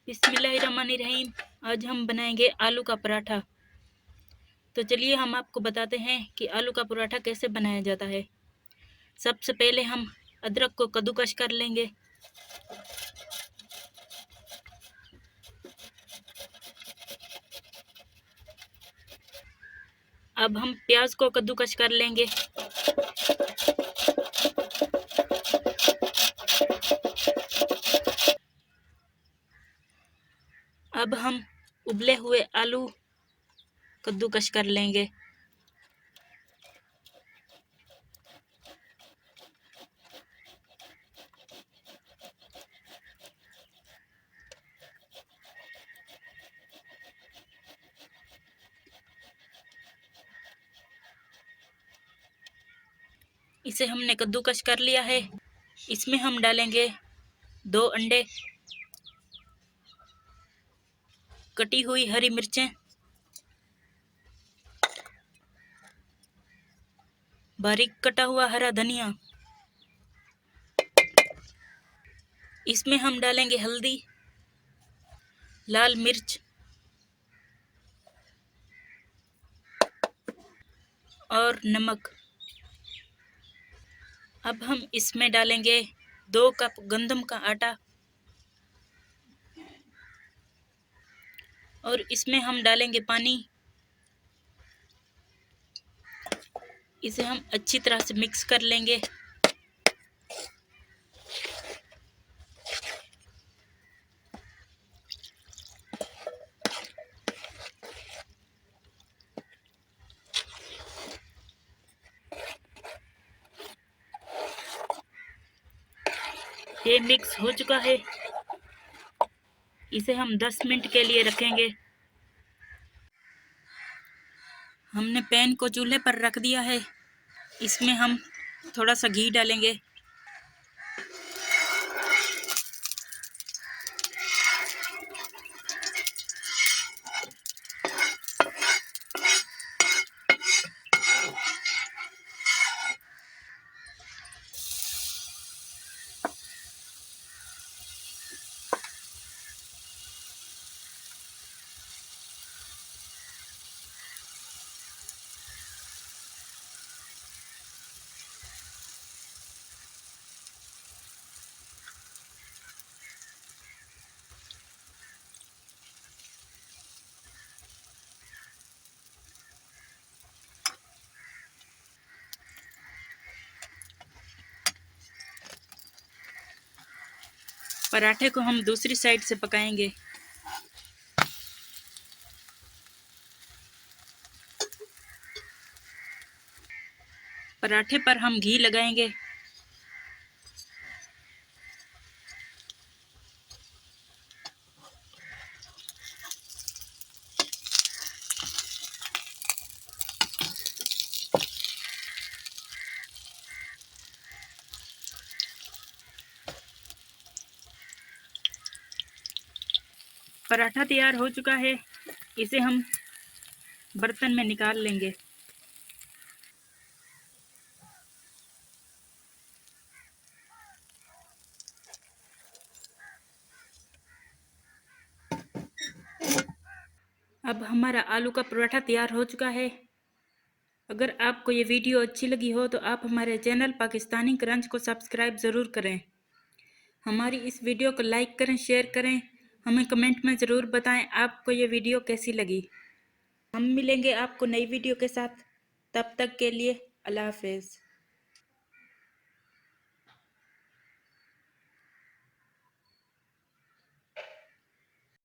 बिस्मिल्लाहिर्रहमानिर्रहीम। आज हम बनाएंगे आलू का पराठा। तो चलिए हम आपको बताते हैं कि आलू का पराठा कैसे बनाया जाता है। सबसे पहले हम अदरक को कद्दूकस कर लेंगे। अब हम प्याज को कद्दूकस कर लेंगे। अब हम उबले हुए आलू कद्दूकस कर लेंगे। इसे हमने कद्दूकस कर लिया है। इसमें हम डालेंगे 2 अंडे, कटी हुई हरी मिर्चें, बारीक कटा हुआ हरा धनिया। इसमें हम डालेंगे हल्दी, लाल मिर्च और नमक। अब हम इसमें डालेंगे 2 कप गंदम का आटा और इसमें हम डालेंगे पानी। इसे हम अच्छी तरह से मिक्स कर लेंगे। ये मिक्स हो चुका है। इसे हम 10 मिनट के लिए रखेंगे। हमने पैन को चूल्हे पर रख दिया है। इसमें हम थोड़ा सा घी डालेंगे। पराठे को हम दूसरी साइड से पकाएंगे। पराठे पर हम घी लगाएंगे। पराठा तैयार हो चुका है। इसे हम बर्तन में निकाल लेंगे। अब हमारा आलू का पराठा तैयार हो चुका है। अगर आपको ये वीडियो अच्छी लगी हो तो आप हमारे चैनल पाकिस्तानी क्रंच को सब्सक्राइब ज़रूर करें। हमारी इस वीडियो को लाइक करें, शेयर करें। हमें कमेंट में ज़रूर बताएं आपको ये वीडियो कैसी लगी। हम मिलेंगे आपको नई वीडियो के साथ। तब तक के लिए अल्लाह हाफ़िज़।